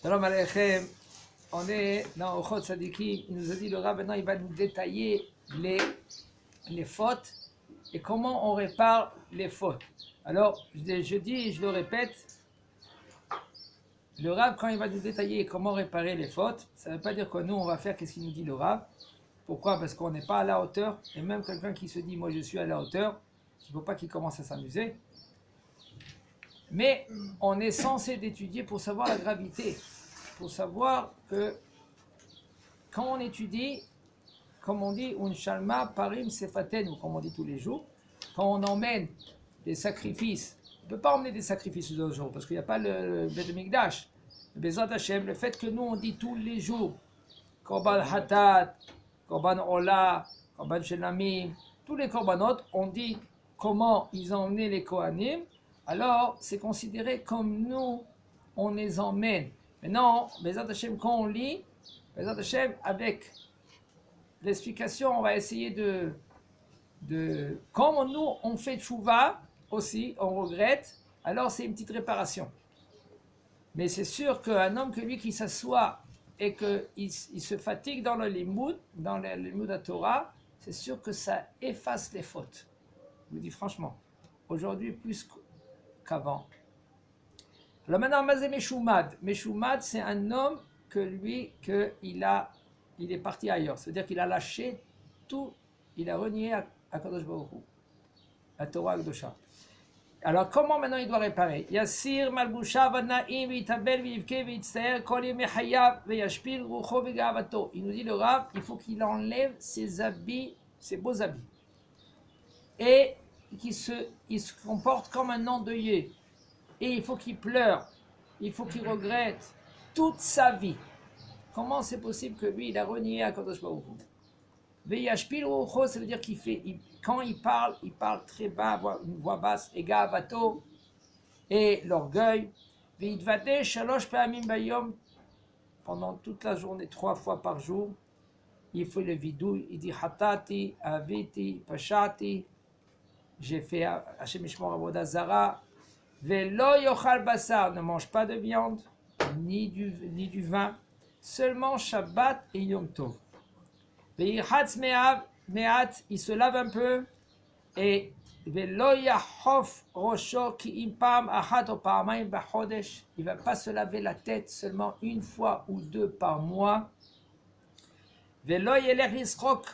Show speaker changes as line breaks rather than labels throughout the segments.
Shalom Aleichem, on est dans Ochot Sadikim, il nous a dit le Rav, maintenant il va nous détailler les fautes et comment on répare les fautes. Alors, je dis et je le répète, le Rav, quand il va nous détailler comment réparer les fautes, ça ne veut pas dire que nous on va faire qu'est-ce qu'il nous dit le Rav. Pourquoi? Parce qu'on n'est pas à la hauteur, et même quelqu'un qui se dit moi je suis à la hauteur, il ne faut pas qu'il commence à s'amuser. Mais on est censé d'étudier pour savoir la gravité, pour savoir que quand on étudie, comme on dit, un shalma parim sefaten, ou comme on dit tous les jours, quand on emmène des sacrifices, on ne peut pas emmener des sacrifices tous les jours, parce qu'il n'y a pas le Beth Mikdash, le Bezrat Hashem, le fait que nous on dit tous les jours, Korban Hatat, Korban Ola, Korban Shelamim, tous les Korbanot, on dit comment ils ont emmené les Kohanim, alors c'est considéré comme nous, on les emmène. Maintenant, Bezrat Hashem, quand on lit, Bezrat Hashem, avec l'explication, on va essayer comme nous, on fait tchouva aussi, on regrette, alors c'est une petite réparation. Mais c'est sûr qu'un homme que lui qui s'assoit et qu'il se fatigue dans le limoud à Torah, c'est sûr que ça efface les fautes. Je vous dis franchement, aujourd'hui plus qu'avant. Alors maintenant, Mazé Meshoumad. Meshoumad, c'est un homme que lui, il est parti ailleurs. C'est-à-dire qu'il a lâché tout, il a renié à Kadosh Baruch Hu, à Torah Akdosha. Alors comment maintenant il doit réparer? Yassir malbusha vanaim vitabel vivke vitstaer kol yemei hayav veyashpil rucho vegavato. Il nous dit le Rav, il faut qu'il enlève ses habits, ses beaux habits, et il se comporte comme un endeuillé. Et il faut qu'il pleure, il faut qu'il regrette toute sa vie. Comment c'est possible que lui, il a renié à Kadosh Baruch Hu? Veyashpil rucho, ça veut dire quand il parle très bas, une voix basse, et gavato, et l'orgueil. Veidvade shalosh pa'amim bayom, pendant toute la journée, 3 fois par jour, il fait le vidouille, il dit hatati, aviti, pashati, j'ai fait Hashem Yishmor Avodah Zara. Velo yochal basar, ne mange pas de viande, ni du vin, seulement Shabbat et Yom Tov. Veirhatz me'at, il se lave un peu, et Velo yahof rosho ki impam achat o pa'amayim b'chodesh, il ne va pas se laver la tête seulement une fois ou deux par mois. Velo yelech yisrok,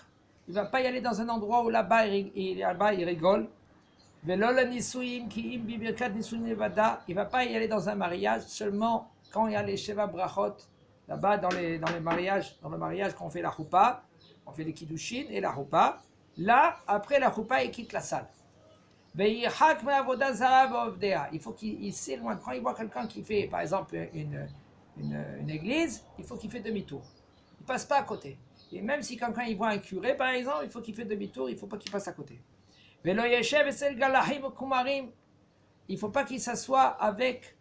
il ne va pas y aller dans un endroit où là-bas il rigole. Il ne va pas y aller dans un mariage seulement quand il y a les Sheva Brachot. Là-bas, dans le mariage, quand on fait la choupa, on fait les kiddushin et la choupa. Là, après la choupa, il quitte la salle. Il faut qu'il s'éloigne. Quand il voit quelqu'un qui fait, par exemple, une église, il faut qu'il fait demi-tour. Il ne passe pas à côté. Et même si quelqu'un il voit un curé, par exemple, il faut qu'il fait demi-tour, il ne faut pas qu'il passe à côté. Il ne faut pas qu'il s'assoie avec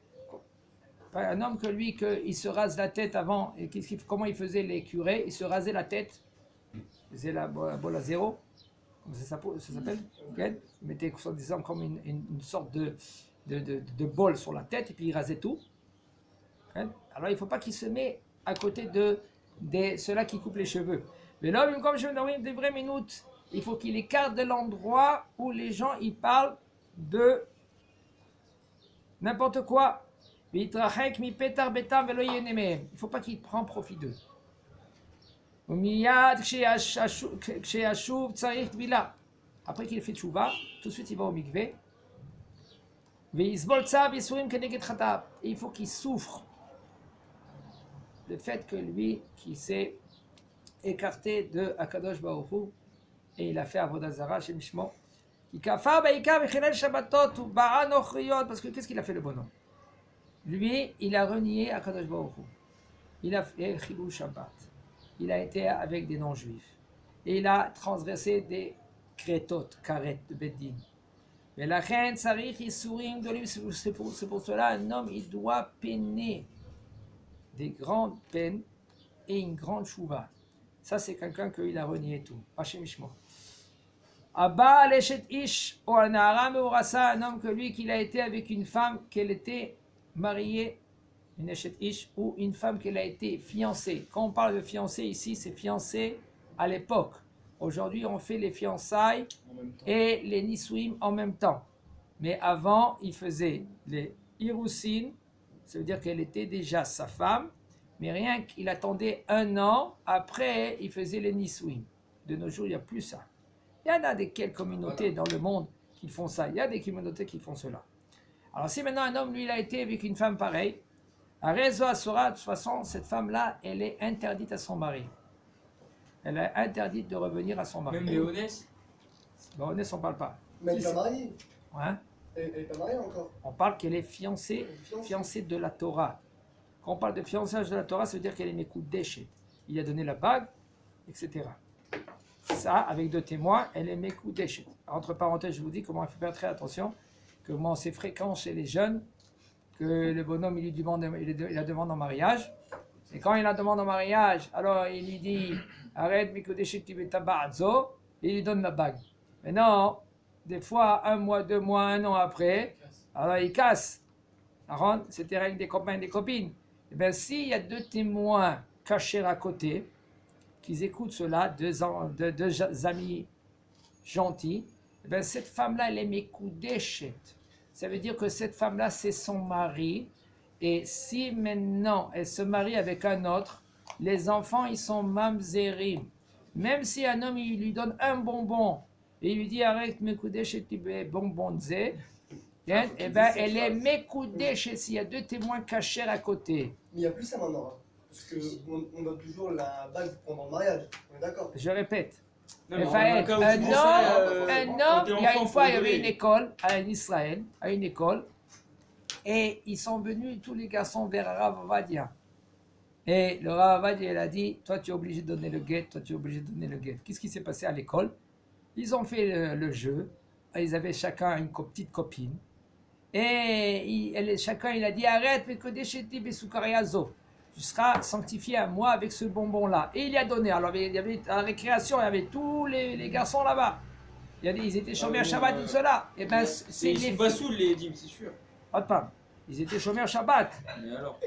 un homme que lui, qu'il se rase la tête avant. Et comment il faisait les curés? Il se rasait la tête. Il faisait la bola zéro. Ça s'appelle? Okay. Il mettait disant, comme une sorte de bol sur la tête et puis il rasait tout. Okay. Alors il ne faut pas qu'il se mette à côté de ceux-là qui coupent les cheveux. Mais là, comme je veux des vraies minutes, il faut qu'il écarte de l'endroit où les gens ils parlent de n'importe quoi. Il ne faut pas qu'il prenne profit d'eux. Après qu'il fait tchouva, tout de suite il va au mikvé. Et il faut qu'il souffre le fait que lui qui s'est écarté de Akadosh Baruch Hu, et il a fait Avodah Zara chez Mishmo. Parce que qu'est-ce qu'il a fait le bonhomme? Lui, il a renié Akadosh Baruch Hu. Il a fait Chilul Shabbat. Il a été avec des non-juifs. Et il a transgressé des crétot, karet de Beddin. Mais la reine Sarich Isurim de lui, c'est pour cela un homme, il doit peiner des grandes peines et une grande chouva. Ça, c'est quelqu'un qu'il a renié tout. Hachem Ishmo. Abba Leshet Ish, ou un homme que lui, qu'il a été avec une femme, qu'elle était mariée une Eshet Ish, ou une femme qui a été fiancée. Quand on parle de fiancée ici, c'est fiancée à l'époque. Aujourd'hui, on fait les fiançailles et les Nisuim en même temps. Mais avant, il faisait les Irousin, ça veut dire qu'elle était déjà sa femme, mais rien qu'il attendait 1 an, après, il faisait les Nisuim. De nos jours, il n'y a plus ça. Il y en a quelques communautés dans le monde qui font ça. Il y a des communautés qui font cela. Alors si maintenant un homme, lui, il a été avec une femme pareille, à Rezo Asura, de toute façon, cette femme-là, elle est interdite à son mari. Elle est interdite de revenir à son mari.
Même Léonès.
Léonès, on ne parle pas.
Mais elle n'est pas mariée.
Hein?
Elle n'est pas mariée encore.
On parle qu'elle est fiancée de la Torah. Quand on parle de fiançage de la Torah, ça veut dire qu'elle est Mekudeshet. Il a donné la bague, etc. Ça, avec 2 témoins, elle est Mekudeshet. Entre parenthèses, je vous dis comment il faut faire très attention, comment c'est fréquent chez les jeunes, que le bonhomme, il la demande en mariage. Et quand il la demande en mariage, alors il lui dit arrête, Mekudeshet Tibetabazo, et il lui donne la bague. Mais non, des fois, 1 mois, 2 mois, 1 an après, alors il casse. C'était avec des copains et des copines. Et bien, s'il y a 2 témoins cachés à côté, qu'ils écoutent cela, 2 amis gentils, et bien, cette femme-là, elle est Mekudeshet. Ça veut dire que cette femme-là, c'est son mari. Et si maintenant elle se marie avec un autre, les enfants, ils sont mamzerim. Même si un homme, il lui donne un bonbon, et il lui dit arrête Mekudeshet bonbon zé, et bien elle est Mekudeshet s'il y a 2 témoins cachés à côté.
Mais il n'y a plus ça maintenant. Hein. Parce qu'on donne toujours la bague pendant le mariage. On est d'accord?
Je répète.
Non,
Un
mais
homme, il y a une fois, il y avait une école en Israël, à une école, et ils sont venus tous les garçons vers Rav Avadia. Et le Rav Avadia, il a dit, toi tu es obligé de donner le guet, toi tu es obligé de donner le guet. Qu'est-ce qui s'est passé à l'école? Ils ont fait le jeu, ils avaient chacun une petite copine, et chacun il a dit, arrête, mais que décheti besukariazo. Tu seras sanctifié à moi avec ce bonbon-là. Et il y a donné. Alors, il y avait à la récréation, il y avait tous les garçons là-bas. Ils étaient chômés à Shabbat, tout cela. Et ben, c'est
ils sont pas saouls, les dîmes, c'est sûr.
Attends, ils étaient chômés à Shabbat.
Mais alors,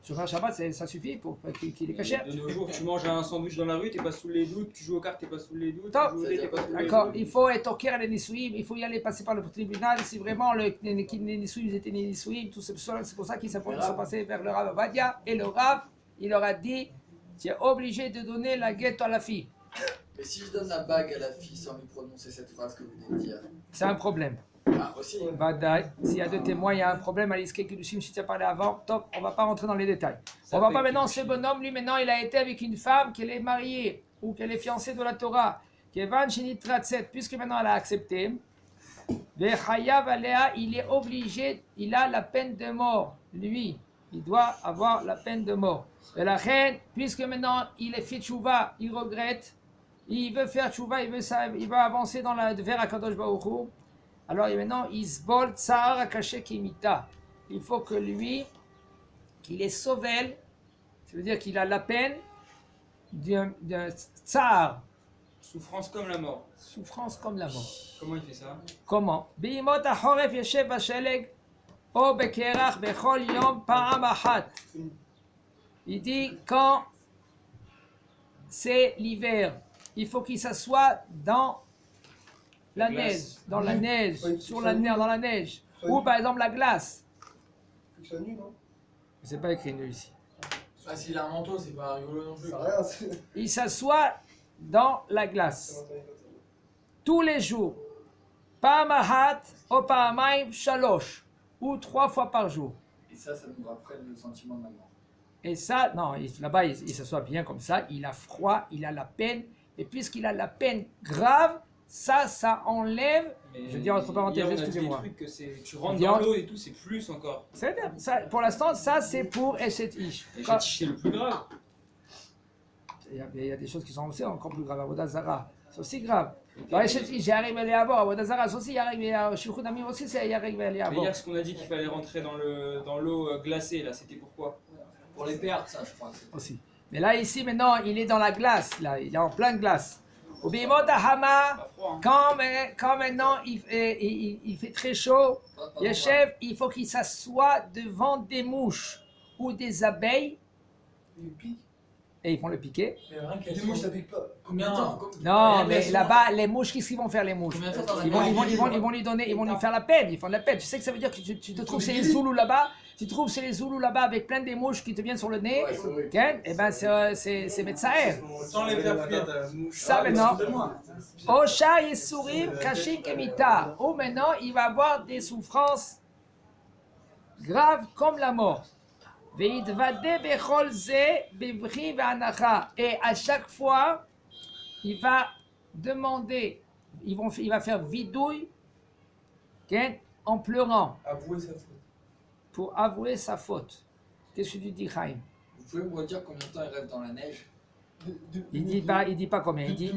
chômés à Shabbat, ça suffit pour qu'il est caché.
de nos jours, tu manges un sandwich dans la rue, t'es pas sous les doutes, tu joues aux cartes, t'es pas sous les doutes,
Top.
tu joues au lait, t'es pas sous les
D'accord,
doutes.
il faut être au cœur des Nisuim, il faut y aller passer par le tribunal. Si vraiment les Nisuim étaient les Nisuim, tout ça, c'est pour ça qu'ils sont passés vers le Rav Avadia. Et le Rav, il leur a dit, tu es obligé de donner la guette à la fille.
Mais si je donne la bague à la fille sans lui prononcer cette phrase que vous venez de dire.
C'est un problème.
Ah, aussi.
S'il y a 2 témoins, il y a un problème. Alice Kekidushim, si tu as parlé avant, top, on ne va pas rentrer dans les détails. On va pas maintenant, ce bonhomme, lui, maintenant, il a été avec une femme qu'elle est mariée ou qu'elle est fiancée de la Torah, qui est Van Shinit Ratset, puisque maintenant elle a accepté. Vechayav Alea, il est obligé, il a la peine de mort. Lui, il doit avoir la peine de mort. Et la reine, puisque maintenant il est fait tchouva, il regrette, il veut faire tchouva, il veut avancer vers Akadosh Baruch Hu. Alors maintenant, Isbol Tsar Akaché Kimita. Il faut que lui, qu'il est sauvé, ça veut dire qu'il a la peine d'un tsar.
Souffrance comme la mort.
Souffrance comme la mort.
Comment il fait ça?
Comment? Bimot achoref yeshev basheleg o bekerach bechol yom pa'am achat. Il dit quand c'est l'hiver, il faut qu'il s'assoie dans la neige, dans la neige, sur la neige, dans la neige. Ou par exemple la glace.
Faut que ce soit nu, non?
C'est pas écrit nu ici.
Ah, s'il a un manteau, c'est pas rigolo non plus.
Ça rien, c'est.
Il s'assoit dans la glace tous les jours. Pa'amahat o pa'amaim shalosh, ou 3 fois par jour.
Et ça nous rappelle le sentiment de la mort.
Et ça, non, là-bas, il s'assoit bien comme ça, il a froid, il a la peine, et puisqu'il a la peine grave, ça enlève,
Mais
je dis entre parenthèses,
hier, on a dit
excusez-moi.
des trucs que tu rentres dans l'eau et tout, c'est plus encore.
Ça, pour l'instant, ça c'est pour Eshet Ish.
Et c'est le plus grave.
Il y a des choses qui sont aussi encore plus graves. Avodah Zara, c'est aussi grave. Dans Eshet Ish, j'arrive à les avoir. Avodah Zara, c'est aussi, j'arrive à Shulchut Amim aussi, j'arrive à les
Mais
avoir.
hier, ce qu'on a dit qu'il fallait rentrer dans l'eau glacée, là, c'était pourquoi?
Pour les pertes, ça, je crois.
Aussi. Mais là, ici, maintenant, il est dans la glace, là, il est en pleine glace. Au Bimot Ahama,
Pas froid, hein.
quand maintenant il fait très chaud, Yeshev, il faut qu'il s'assoie devant des mouches ou des abeilles,
Il pique.
et ils vont le piquer.
Mais rien qu'elles
Les mouches,
sont-
ça pique pas.
Combien de temps
Non,
Ouais,
mais
elles
là-bas, les mouches, qu'est-ce qu'ils vont faire les mouches?
Combien de temps dans la
Ils vont
nuit
lui donner, ils vont lui faire la peine, ils font de la peine. Tu sais que ça veut dire que tu te trouves chez les Zoulous là-bas, tu te trouves chez les Zoulous là-bas avec plein de mouches qui te viennent sur le nez,
Ouais, c'est horrible.
Ken, et ben c'est Metsaer.
Sans les faire fuir, ta mouche.
Ça maintenant,
Excusez-moi.
Osha Yesurim Kashim Kemita, où maintenant il va avoir des souffrances graves comme la mort. Veidvade bechol ze bevri ve'anacha. Et à chaque fois, il va demander, il va faire vidouille, Ken, en pleurant.
Avouer sa faute.
Pour avouer sa faute. Qu'est-ce que tu dis, Chaim?
Vous pouvez me redire combien de temps il reste dans la neige?
Il dit pas combien. Il dit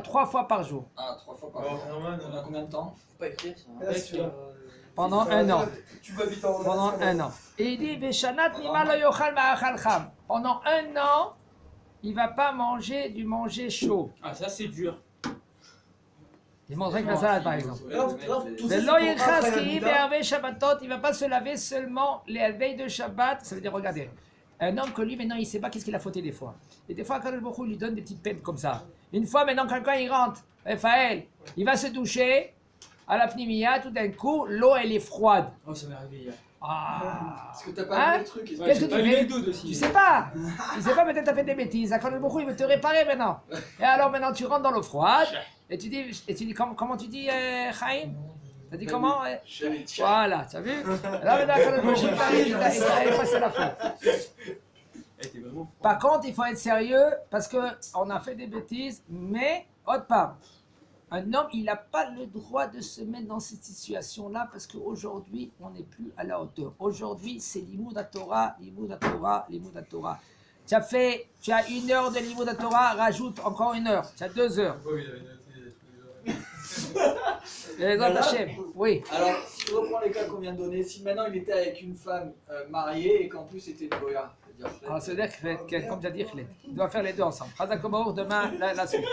trois fois par jour.
Ah, 3 fois par
Alors,
jour.
Herman,
On a combien de temps?
Faut pas écrire ça.
Là, c'est,
Pendant
c'est
un
ça,
an.
Tu vas vite en
Pendant un an. Et il dit Veshanat mima lo yochal ma'achal cham. Pendant un an, il va pas manger du manger chaud.
Ah, ça c'est dur.
Il mange avec la salade par exemple.
Tout ça,
Velo
c'est pour
yirchas
après la
ki
Mida.
be'arvei Shabbatot, il va pas se laver seulement les veilles de Shabbat. Ça veut dire, regardez, un homme que lui maintenant il sait pas qu'est-ce qu'il a fauté des fois. Et des fois, quand le Baruch Hu lui donne des petites peines comme ça. Une fois maintenant, quelqu'un il rentre, Raphaël, il va se doucher à la pnimia, tout d'un coup, l'eau elle est froide.
Oh, ça m'est arrivé hier.
Ah.
Parce que t'as pas
Hein?
vu le truc.
Qu'est-ce
Ouais,
que
j'ai
tu
pas
fais?
eu le doute aussi.
Tu sais pas, peut-être t'as fait des bêtises. Quand le Baruch Hu, il veut te réparer maintenant. Et alors maintenant tu rentres dans l'eau froide et tu dis comment tu dis Chaim? T'as dit comment? Voilà, tu as vu? Là maintenant quand le Baruch Hu t'arrive, il t'a effacé la faute.
Eh, t'es vraiment.
Par contre, il faut être sérieux parce que on a fait des bêtises, mais autre part. Un homme, il n'a pas le droit de se mettre dans cette situation-là parce qu'aujourd'hui, on n'est plus à la hauteur. Aujourd'hui, c'est l'imoud à Torah, l'imoud à Torah, l'imoud à Torah. Tu as 1 heure de l'imoud à Torah, rajoute encore 1 heure. Tu as 2 heures.
pourquoi il avait noté tous les heures?
Les autres Hachem, oui.
Alors, si je reprends les cas qu'on vient de donner, si maintenant il était avec une femme mariée et qu'en plus c'était une goya, c'est-à-dire
Alors, c'est-à-dire que, comme tu as dit, il doit faire les deux ensemble. Chazak Obaour, demain, la suite.